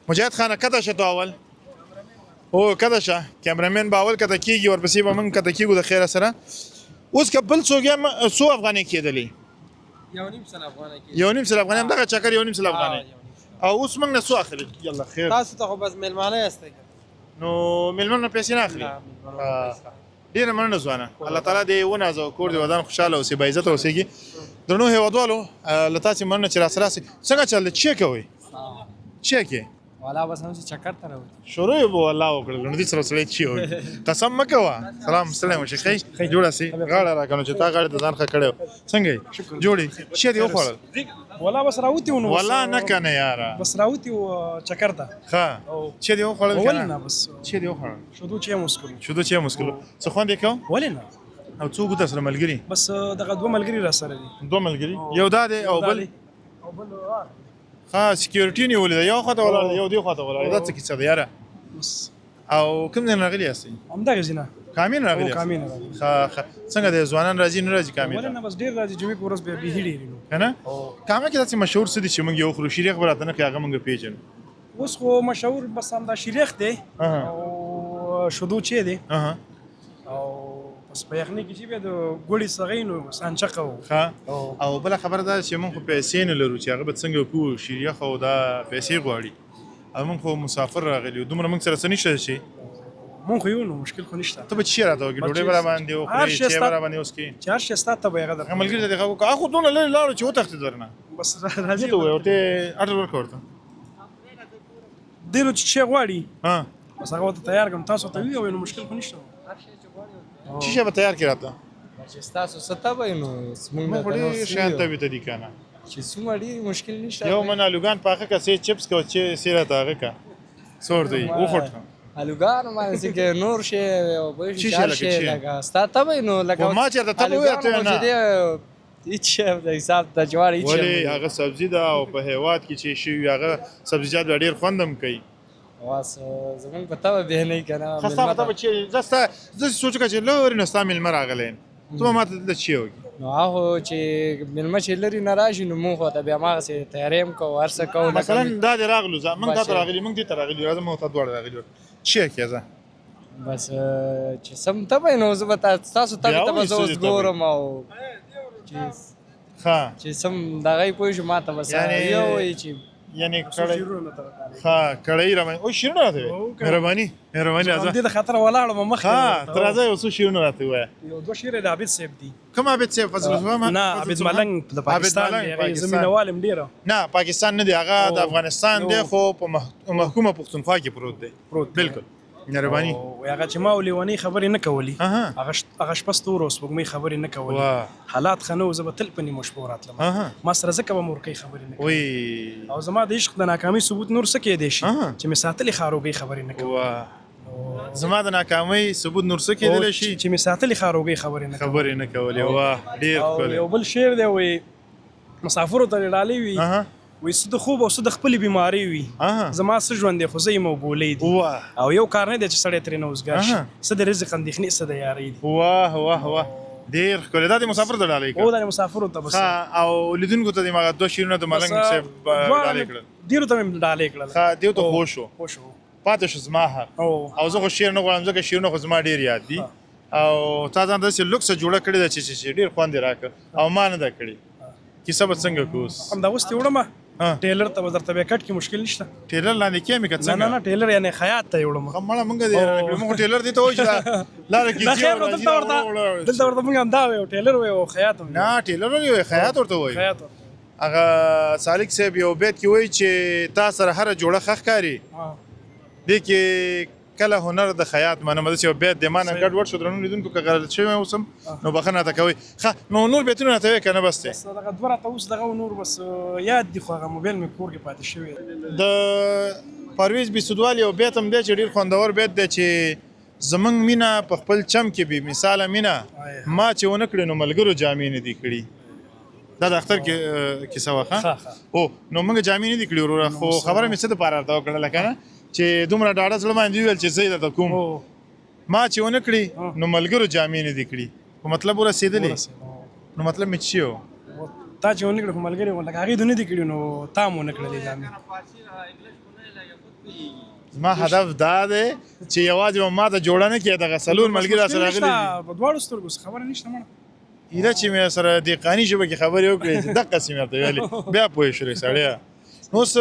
Speaker 1: مجاهد خانه کته شه تو اول او کته شه کیمرامین به اول کته کېږي ورپسې به موږ کته کېږو د خیره سره. اوس که بل څوک یم څو افغانۍ کېدلې
Speaker 2: 1.5 سل افغانۍ
Speaker 1: 1.5 سل افغانۍ همدغه چکر 1.5 سل افغانۍ او اوس موږ نه څو اخلي یالله خیر
Speaker 2: تاسو ته خو بس میلمانه یاستئ
Speaker 1: نو میلمنو نه پیسې نه اخلي ډېره مننه ځوانه الله تعالی دې ونازه او کور دې ودان خوشحاله اوسې باعزته اوسېږي. درنو هېوادوالو له تاسې مننه چې راسره راسئ. څنګه چل دی چی کوئ چی کې
Speaker 2: والا بس هم چې چکر ته راوځي
Speaker 1: شروع یې به والله وکړل نو دې سره سړی چی وایي قسم مه کوه سلام ستړی مه شي ښه جوړه سي غاړه راکړه نو چې تا غاړې ته ځان ښه کړی و څنګه یې جوړې چی دې وخوړل
Speaker 3: والله بس راوتی و نو
Speaker 1: والله نه که نه یاره
Speaker 3: بس راوتی و چکر ته
Speaker 1: ښه چی دې وخوړل که
Speaker 3: ولې نه بس
Speaker 1: چی دې وخوړل
Speaker 3: شودو چې یې مسکلو
Speaker 1: شودو چې یې مسکلو څه خوند یې کوم
Speaker 3: ولې نه
Speaker 1: او څو ګوته سره ملګري
Speaker 3: بس دغه دوه ملګري را سره دي
Speaker 1: دوه ملګري یو دا دی او بل ها سکیورټي نیولې ده یو خواته ولاړ دی یو دې خواته ولاړ دی دا څه کیسه ده یاره
Speaker 3: بس
Speaker 1: او کوم ځای نه راغلي یاستئ
Speaker 3: همدغه ځای نه
Speaker 1: کامین راغلی
Speaker 3: کامین راغلی
Speaker 1: څنګه د ځوانان راځي نه راځي کامین
Speaker 3: ولنه بس ډیر راځي جمعې په ورځ به ډېری نو
Speaker 1: کنه کامه کې داسې مشهور څه دي چې موږ یو خو شریخ براته نه هغه موږ پیژنو
Speaker 3: اوس خو مشهور بس همدا شریخ دی او شودو چې دی او بس په یخني کې چې به د ګوړې سغې نو سانچقه و
Speaker 1: او بله خبره ده چې موږ خو پیسې نه لرو چې هغه به څنګه کوو شریخ او دا پیسې غواړي او موږ خو مسافر راغلي دومره موږ سره څه نشته شي
Speaker 3: مونږ خو یو نو مشکل خو نشته
Speaker 1: ته به چی راته وکړې ډوډۍ به راباندې وخورې چای به راباندې وڅښې
Speaker 3: چې هر شی ستا ته به یې هغه
Speaker 1: هغه ملګري ته دې خبر هغه خو دونه لرې لاړو چې وتښتېد درنه
Speaker 3: بس راځي
Speaker 1: ته ووایه ورته اډر ورکړه ورته
Speaker 3: دی نو چې شی غواړي بس هغه ورته تیار کړم تاسو ته وي نو مشکل خو نشته
Speaker 1: چی شی به تیار کړې راته
Speaker 2: چې ستاسو څه ته وایي نو
Speaker 1: موږ خو ډېر شیان ته وي ته دي که نه
Speaker 2: چې څومره ډېر مشکل نشته
Speaker 1: یو من الوګان پاخه که سې چپس که چې سې راته هغه که څه ورته وي وخوټ
Speaker 2: الوګان باندې چې نور شی او بل
Speaker 1: شي
Speaker 2: شی
Speaker 1: لکه چی؟
Speaker 2: لکه ستا ته وایي نو لکه
Speaker 1: ما چېرته ته به ووایې ته نه
Speaker 2: هیڅ شی د حساب د جوار هیڅ
Speaker 1: ولې هغه سبزي ده او په هیواد کې چې شي وي هغه سبزیجات به ډېر خوند هم کوي
Speaker 2: واس زمونږ په تبه به نه که نه
Speaker 1: خو ستا په تبه چې زه ستا زه سوچ وکړه چې لرې نه ستا مېلمه راغلی یم ته به ما ته دلته چی وکړي
Speaker 2: نو هغه چې مېلمه چې لرې نه راشي نو مونږ خو ته بیا هماغسې تیاری هم کوو هر څه کوو
Speaker 1: مثلا دا دې راغلو زه موږ تا ته راغلي موږ دې ته راغلي راځه موږ ته دواړه راغلي یو چی یې کړې زه
Speaker 2: بس چې سم تبه نو زه به ستاسو تبې ته به زه اوس ګورم او چې سم دغه یې پوه شو ما ته بس یو وایي چې
Speaker 1: یعنی کړی کړی را باندې او شیرونه راته مهرباني راځه
Speaker 3: دې د خطر ولاړم مخکې
Speaker 1: ته راځه یو څو شیرونه راته ووایه
Speaker 3: یو دوه شعر د عابد صاحب دي
Speaker 1: کوم عابد صاحب فضل الله
Speaker 3: نه عابد ملنګ د پاکستان دی هغه زمینوال هم ډیره
Speaker 1: نه پاکستان نه دی هغه د افغانستان دی خو په محکومه پښتونخوا کې پروت دی بالکل مهرباني
Speaker 3: هغه چې ما ولېونی خبرې نه کولې هغه شپه ستورو سپوږمۍ خبرې نه کولې حالات ښه نه وو زه به تل په نیمو شپو راتلم ما سره ځکه به مورکۍ خبرې نه کولې او زما د عشق د ناکامۍ ثبوت نور څه کیدی شي چې مې ساتلې خاروګۍ خبرې نه کولې
Speaker 1: زما د ناکامۍ ثبوت نور څه کیدلی شي
Speaker 3: چې مې ساتلې خاروګۍ خبرې
Speaker 1: نه کولې واه ډېر ښکلی
Speaker 3: یو بل شعر دی وایي مسافرو ته ډالۍ وي وای څه د خوب او څه د خپلې بیمارۍ وي زما څه ژوند دی خو زه یم او ګولۍ دي او یو کار نه دی چې سړی ترې نه اوزګار شي څه د رزق اندېښنې څه د یارۍ دي
Speaker 1: واه ډېر ښکلی دا د مسافر ته ډالۍ کړه
Speaker 3: او د مسافرو ته بس
Speaker 1: او لیدونکو ته دې هغه دوه شعرونه د ملنګ صاحب ډالۍ کړل
Speaker 3: ډېرو ته مې ډالۍ کړل
Speaker 1: دیو ته خوښ شو پاتې شو زما او زه خو شعر نه غواړم ځکه شعرونه خو زما ډېر یاد دي او تا ځان داسې لوکسه جوړه کړې ده چې ډېر خوند یې راکړه او ما نه ده کړې کیسه به څنګه کوو
Speaker 3: همدا اوس دې وړم ټیلر ته به درته بیا کټ کې مشکل نشته
Speaker 1: ټیلر لاندې کې مې که څنګه
Speaker 3: نه ټیلر یعنې خیاط ته یې وړم
Speaker 1: مړه موږ دې موږ ټیلر دې ته وایو چې لاره کې
Speaker 3: دلته ورته موږ همدا وایو ټیلر وایو خیاط
Speaker 1: نه ټیلر وایو خیاط ورته وایو هغه سالک صاحب یو بیت کې وایي چې تا سره هره جوړه ښه ښکاري دې کې کله هنر د خیاط منم داسې یو بیت د ما نه ګډ وډ شو درنو لیدونکو که غلط شوی اوسم نو بخښنه راته کوئ ښه نو نور بیتونه راته وایې که نه بس دی
Speaker 3: دغه دوه راته اوس دغه نور بس یاد دي خو هغه موبایل مې کور کې پاتې شوی
Speaker 1: د پرویز بیسودوال یو بیت هم دی چې ډېر خوندور بیت دی چې زمونږ مینه په خپل چم کې بې مثاله مینه ما چې ونه کړې نو ملګرو جامې نه دي کړي دا د اختر کیسه وه او نو موږ جامې نه دي کړي وروره خو خبره مې څه دپاره راته وکړله که نه چې دومره ډاډه زړه باندې وویل چې زه یې درته کوم ما چې ونه کړي نو ملګرو جامې نه دي کړي په مطلب ورسېدلې نو مطلب مې څه و
Speaker 3: تا چې ونه کړې خو ملګري وو لکه هغې دې نه دي کړي نو تا هم ونه کړلې جامې
Speaker 1: زما هدف دا دی چې یوازې به ما ته جوړه نه کړي دغه څلور ملګري راسره راغلي
Speaker 3: په دواړو سترګو څه خبره نشته مړه
Speaker 1: ایله چې مې سره دهقاني ژبه کې خبرې وکړې چې دقسې مې ورته ویلې بیا پوه شولې سړیه نو اوس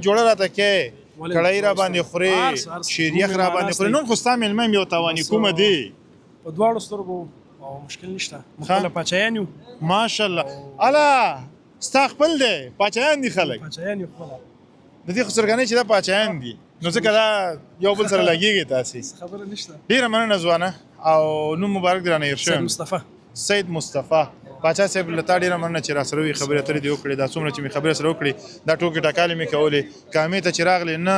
Speaker 1: جوړه راته کې کړی را باندې خورې شیریخ را باندې خورې نن خو ستا مېلمه یم یو تاواني کومه دی
Speaker 3: په دواړو سترګو او مشکل نشته خپله پاچایان یو
Speaker 1: ماشاءالله اله ستا خپل دی پاچایان دي خلک
Speaker 3: پاچایان یو خپله
Speaker 1: د دې خو څرګندوي چې دا پاچایان دي نو ځکه دا یو بل سره لګېږي تاسې
Speaker 3: خبره نشته
Speaker 1: ډېره مننه ځوانه او نوم مبارک دی رانه هېر شوی سید مصطفی باچا صاحب له تا ډېره مننه چې راسره وي خبرې اترې دې وکړې دا څومره چې مې خبرې سره وکړې دا ټوکې ټکالې مې کولې کامې ته چې راغلې نه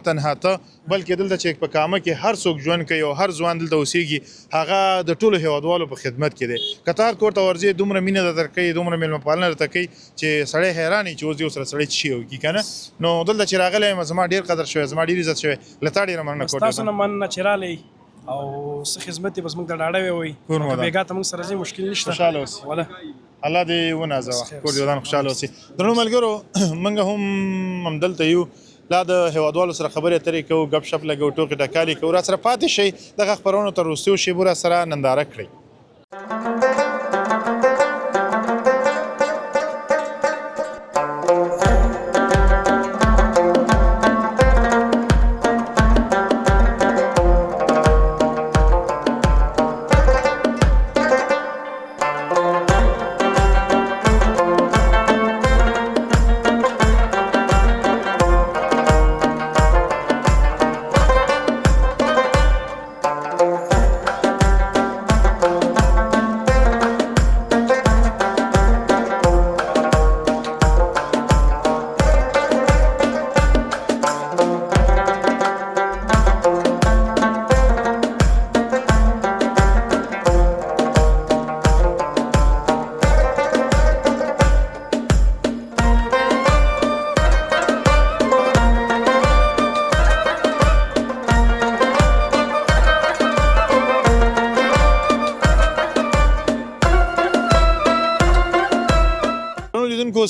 Speaker 1: تنها ته بلکې دلته چې په کامه کې هر څوک ژوند کوي او هر ځوان دلته اوسېږي هغه د ټولو هېوادوالو په خدمت کې دی که ته هر کور ته ورځې دومره مینه درته کوي دومره میلمه پالنه درته کوي چې سړی حیران وي چې اوس دې ورسره سړی څه شي وکړي که نه نو دلته چې راغلی یم زما ډېر قدر شوی زما ډېر عزت شوی له تا ډېره مننه
Speaker 3: ستاسو نه مننه چې رالی او څه خدمت یې بس موږ ته ډاډه وي
Speaker 1: کور مو
Speaker 3: که
Speaker 1: ودان.
Speaker 3: بېګا ته موږ سره ځي مشکل نشته
Speaker 1: خوشحاله اوسئ.
Speaker 3: وله
Speaker 1: الله دې ونازوه کور دې ودان خوشحاله اوسئ. درنو ملګرو موږ هم همدلته یو لا د هیوادوالو سره خبرې اترې کوو ګپ شپ لګو ټوکې ټکالې کوو راسره پاتې شئ دغه خپرونو تر وروستیو شیبو راسره ننداره کړئ.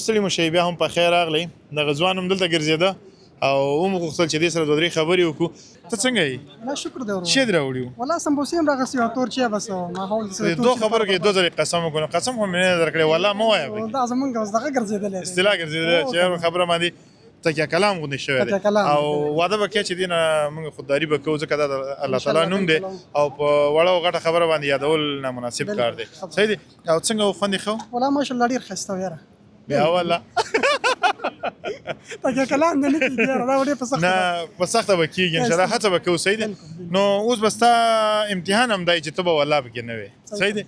Speaker 1: ستړي مو شئ بیا هم په خیر راغلی دغه ځوان هم دلته ګرځېده او ومو غوښتل چې دې سره دوه درې خبرې وکړو. ته څنګه یې؟
Speaker 7: لا شکر دی ورو
Speaker 1: څه دې راوړي وو؟
Speaker 7: والله سمبوسې هم راغستې وه تور چای بس ماحول
Speaker 1: د دوه خبرو کې دوه ځلې قسم وکړو قسم خو مې نه درکړی والله مه وایه پکې
Speaker 7: دا زمونږ اوس دغه ګرځېدلی دی
Speaker 1: اصطلاح ګرځېدلی چې هر خبره باندې تکیه کلام غوندې شوی دی
Speaker 7: تکیه کلام
Speaker 1: او واده به کوې چې دې نه موږ خودداري به کوو ځکه دا د الله تعالی نوم دی او په وړه او غټه خبره باندې یادول نامناسب کار دی. صحیح دی. او څنګه و خوند یې ښه و؟
Speaker 7: والله ماشاءالله ډېر ښایسته و یاره
Speaker 1: بیا والله
Speaker 7: تکیه کلام نه نه کېږي یاره دا ډېر په سخته
Speaker 1: نه په سخته به کېږي انشاءالله هڅه به کوو. صحیح دی. نو اوس به ستا امتحان هم دی چې ته به والله پکې نه وې. صحیح دی.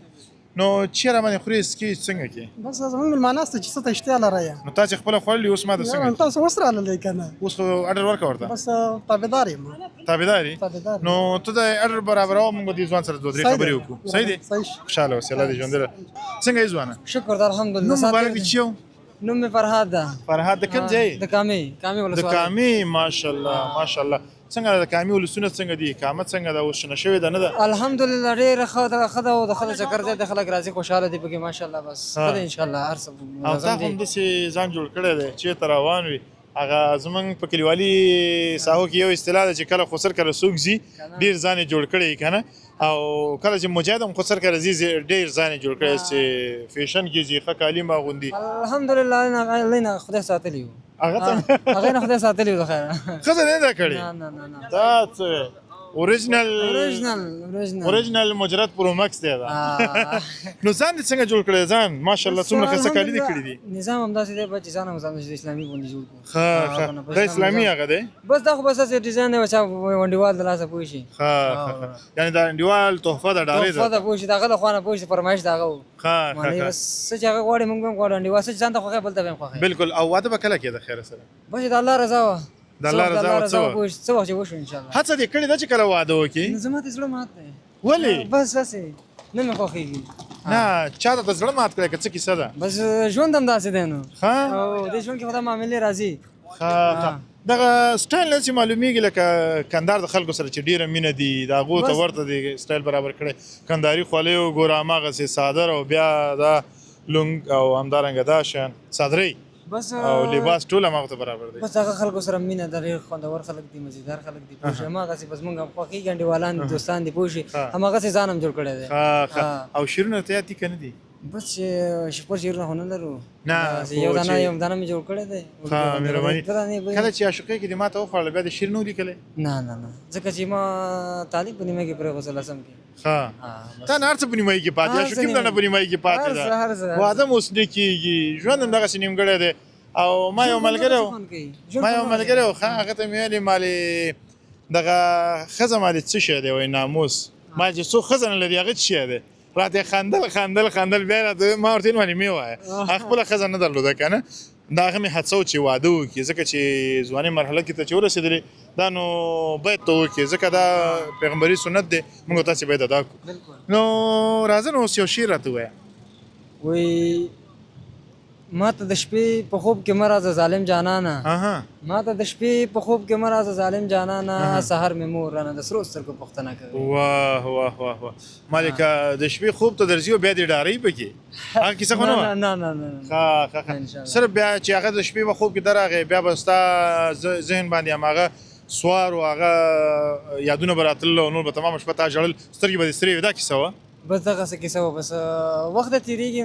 Speaker 1: نو چیرې باندې خورې سکي څنګه کې
Speaker 7: بس زمونږ مېلمانه سته چې څه ته اشتیا لرئ
Speaker 1: نو تا چې خپله خوړلي اوس ما ته
Speaker 7: یاره
Speaker 1: څنګه
Speaker 7: تاسو اوس راغللی که نه
Speaker 1: اوس خو اډر ورکړه ورته
Speaker 7: بس تابعدار یم
Speaker 1: تابعدار یې
Speaker 7: تابعدار
Speaker 1: نو ته د اډر برابروه موږ به دې ځوان سره دوه درې خبرې وکړو. صحیح دی. خوشحاله اوسې الله دې ژوندی لره. څنګه یې ځوانه؟
Speaker 8: شکر د الحمدلله
Speaker 1: نوم مبارک دې چی و؟
Speaker 8: نوم مې فرهاد ده.
Speaker 1: فرهاد د کوم ځای؟
Speaker 8: د کامې
Speaker 1: د
Speaker 8: ولسوالۍ.
Speaker 1: کامې ماشاءالله ماشاءالله. څنګه د کامې ولسونه څنګه دي؟ اقامت څنګه ده؟ اوس شنه شوې ده نه ده؟
Speaker 8: الحمدلله ډېره ښه ده او د ښځه چکر دی د خلک راځي خوشحاله دي پکې ماشاءالله بس ښه دی انشاءالله هر څه
Speaker 1: او
Speaker 8: منظم
Speaker 1: تا
Speaker 8: دي.
Speaker 1: هم داسې ځان جوړ کړی دی چېرته روان وي هغه زمونږ په کلیوالي ساحو کې یو اصطلاح ده چې کله خسر کله څوک ځي ډېر ځان یې جوړ کړی که نه او کله چې مجاهد هم خسر کله ځي ډېر ځان یې جوړ کړی چې فیشن کې ځي ښه کالیم اغوندي
Speaker 8: الحمدلله الله نه خدای ساتلی و
Speaker 1: هغه ته
Speaker 8: هغې نه خدای ساتلی و د خیره
Speaker 1: ښځه نه ده کړې
Speaker 8: نه نه نه
Speaker 1: دا څه
Speaker 8: اوریجنل
Speaker 1: اوریجنل مجرد پرو مکس دی دا نو ځان دې څنګه جوړ کړی ځان ماشاءالله څومره ښه کالي دې کړي دي
Speaker 8: نظام همداسې دی بچ ځان هم ځان د اسلامي غوندې جوړ کړو
Speaker 1: ښه د اسلامي هغه دی
Speaker 8: بس دا خو بس هسې ډیزاین دی چا ونډیوال د لاسه پوه شي
Speaker 1: ښه یعنې دا انډیوال تحفه ده ډالۍ
Speaker 8: تحفه
Speaker 1: ده
Speaker 8: ده پوه شي د هغه د خوا نه پوه شي فرمایش د هغه و
Speaker 1: ښه
Speaker 8: معنی بس څه چې هغه غواړي موږ به هم غواړو انډیوال څه چې ځان ته خوښوي بل ته به هم خوښوي
Speaker 1: بالکل او واده به کله کېده خیر سره
Speaker 8: بس د الله رضا وه
Speaker 1: د الله رضا وه څه وه
Speaker 8: څه وخت چې وشو انشاءالله
Speaker 1: هڅه دې کړې ده چې کله واده وکړي
Speaker 8: نو زما ته زړه مات دی
Speaker 1: ولې
Speaker 8: بس هسې نه مې خوښېږي
Speaker 1: نه چا ته د زړه مات کړی که څه کیسه ده
Speaker 8: بس ژوند هم داسې دی نو
Speaker 1: ښه
Speaker 8: او دې ژوند کې خو دا معاملې راځي
Speaker 1: ښه دغه سټایل نه چې معلومیږي لکه کندهار د خلکو سره چې ډیره مینه دي د هغو ته ورته دی سټایل برابر کړی کندهاري خولۍ وګوره هماغسې څادر او بیا دا لونګ او همدارنګه دا شیان څادرۍ
Speaker 8: بس
Speaker 1: او لباس ټول هماغه ته برابر دی
Speaker 8: بس هغه خلکو سره مینه ده ډېر خوندور خلک دي مزیدار خلک دي پوه شي هماغسې بس موږ هم خوښېږي انډیوالان دي دوستان دي پوه شي هماغسې ځان هم جوړ کړی دی
Speaker 1: ښه او شعرونه ته یاد دي که نه دي
Speaker 8: بس چې شپور شعرونه خو نه لرو
Speaker 1: نه
Speaker 8: یو دانه مې جوړ کړی دی
Speaker 1: ښه مهرباني کله چې عاشقۍ کې دې ما ته وخوړله بیا د شعر نه و لیکلی
Speaker 8: نه نه نه ځکه چې ما تعلیم په نیمه کې پرېښود لسم کې
Speaker 1: ښه تا نه هر څه په نیمایي کې پاتې عاشقي هم درنه په نیمایي کې پاتې ده واده هم اوس نه کېږي ژوند هم دغسې نیمګړی دی او ما یو ملګری و ښه هغه ته مې ویلې مالې دغه ښځه مالې څه شی دی وایي ناموس ما چې څوک ښځه نه لري هغه څه شی دی راته خندل بیا راته ما ورته ویل مې ووایه هغه خپله ښځه نه درلوده که نه دا هغه مې هڅه و چې واده وکړي ځکه چې ځوانۍ مرحله کې ته چې ورسېدلې دا نو باید ته وکړي ځکه دا پیغمبري سنت دی موږ تاسې باید ادا کړو نو راځه نو اوس یو شعر راته ووایه
Speaker 8: وایي ما ته د شپې په خوب کې مه راځه ظالم جانانه ما ته د شپې په خوب کې مه راځه ظالم جانانه سحر مې مور رانه د سرو سترګو پوښتنه کوي.
Speaker 1: واه واه واه واه مالکه د شپې خوب ته درځي او بیا دې ډارۍ پکې هغه کیسه خو نه وه؟
Speaker 8: نه نه نه
Speaker 1: صرف بیا چې هغه د شپې په خوب کې درغې بیا به ستا ذهن باندې هماغه سوار او هغه یادونه به راتلل او نور به تمامه شپه تا ژړل سترګې به دې سرې وې دا کیسه وه؟
Speaker 8: بس دغسې کیسه وه بس وخت د تېرېږي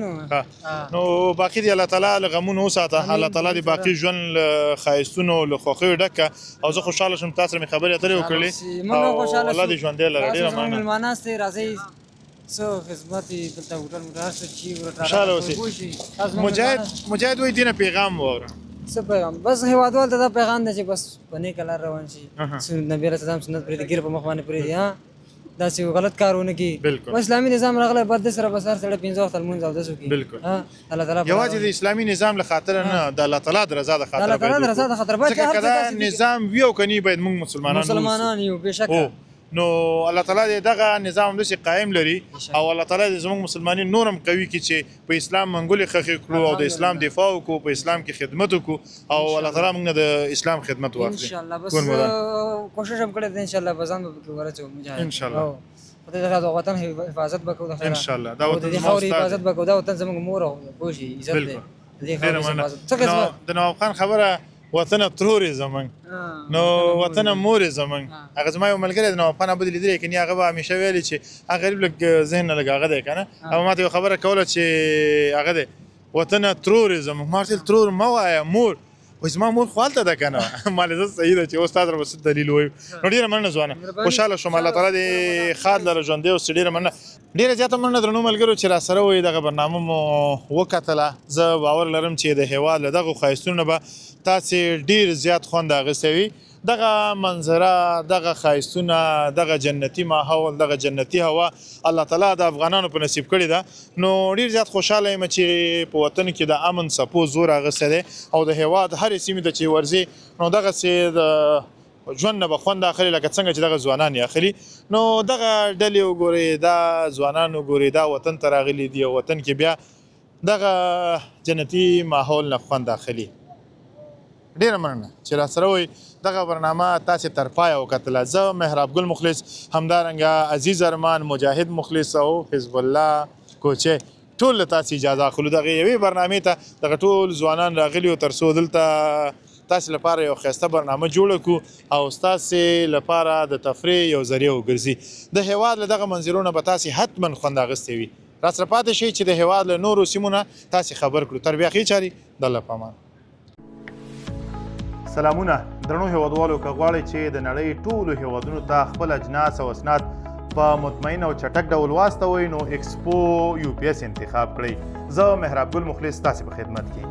Speaker 1: نو باقي دې الله تعالی له غمونو وساته الله تعالی دې باقي ژوند له ښایستونو له خوښیو ډک کړه او زه خوشحاله شوم تا سره مې خبرې اترې وکړلې او الله دې ژوندی لره ډېره مننه.
Speaker 8: مېلمانه استئ راځئ څه خدمت یې دلته هوټل موټل هر څه چې
Speaker 1: خوشحاله اوسئ. مجاهد وایي دې نه پیغام واوره.
Speaker 8: څه پیغام؟ بس هېوادوال ته دا پیغام دی چې بس په نیکه لار روان شي نبي علیه السلام سنت پرېږدي ګیره په مخ باندې پرېږدي داسې غلط کار ونه کړي. اسلامي نظام راغلی بد سره بس هر سړی 5 وخته لمونځ اودس وکړي. الله تعالی
Speaker 1: یوازې د اسلامي نظام له خاطره نه د الله تعالی د رضا د خاطره باید ځکه که دا نظام وي او که نه باید موږ مسلمانان
Speaker 8: یو بېشکه
Speaker 1: نو الله تعالی دې دغه نظام همداسې قایم لري او الله تعالی دې زموږ مسلمانین نور هم قوي کړي چې په اسلام منګولې ښخې کړو او د اسلام دفاع وکړو په اسلام کې خدمت وکړو او الله تعالی موږ نه د اسلام خدمت واخلي
Speaker 8: انشاءالله. بس کوشش هم کړی دی انشاءالله به ځان به پکې ورچوو مجاهد
Speaker 1: انشاءالله.
Speaker 8: خدای دې د وطن حفاظت به کوو د خیره
Speaker 1: انشاءالله دا وطن
Speaker 8: د خاورې حفاظت به کوو دا وطن زموږ مور او پوه شي عزت دی د دې خاورې حفاظت
Speaker 1: د نواب خان خبره وطن ترور زمنګ نو وطن مور زمنګ هغه زما یو ملګری د نواب خان ابو لیدل کني هغه به همیشه ویلي چې هغه غریب لګ ذهن نه لګاغه دی کنه او ما ته خبره کوله چې هغه دی وطن ترور زمنګ مارتل ترور ما وایا مور و زما مور خپلته ده کنه مال زه صحیح ده چې استاد را وسد دلیل وای نو ډیره مننه ځوانه خوشاله شوم الله تعالی دې خاد لره ژوندې او ډیره مننه ډیره زیاته مننه درنو ملګرو چې را سره وای دغه برنامه مو وکتله زه باور لرم چې د هیواد له دغه ښایستونه به تاسې ډیر زیات خوند اخیستی دغه منظره دغه ښایستونه دغه جنتي ماحول دغه جنتي هوا الله تعالی د افغانانو په نصیب کړې ده نو ډیر زیات خوشاله یم چې په وطن کې د امن څپو زور اخیستی دی او د هیواد هرې سیمې ته چې ورځي نو دغسې د ژوند نه به خوند اخلي لکه څنګه چې دغه ځوانان یې اخلي نو دغه ډلې وګورئ دا ځوانان وګورئ دا وطن ته راغلي دي او وطن کې بیا دغه جنتي ماحول نه خوند اخلي ډیره مننه چې را سره وئ دغه برنامه تاسې تر پایه وکتله زه مهراب ګل مخلص همدارنګه عزیز ارمان مجاهد مخلص او حزب الله کوچی ټول له تاسې اجازه اخلو دغه یوې برنامې ته دغه ټول ځوانان راغلي او تر څو دلته تاسې لپاره یو ښایسته برنامه جوړه کړو او ستاسې لپاره د تفریح یو ذریعه وګرځي د هیواد له دغه منظرو نه به تاسې حتما خوند اخیستی وي را سره پاتې شئ چې د هیواد له نورو سیمو نه تاسې خبر کړو تر بیا ښې چارې د الله په امان. سلامونه درنو هیوادوالو که غواړئ چې د نړۍ ټولو هیوادونو ته خپل اجناس او اسناد په مطمئن او چټک ډول واستوئ نو ایکسپو UPS انتخاب کړئ. زه مهراب ګل مخلص تاسې په خدمت کې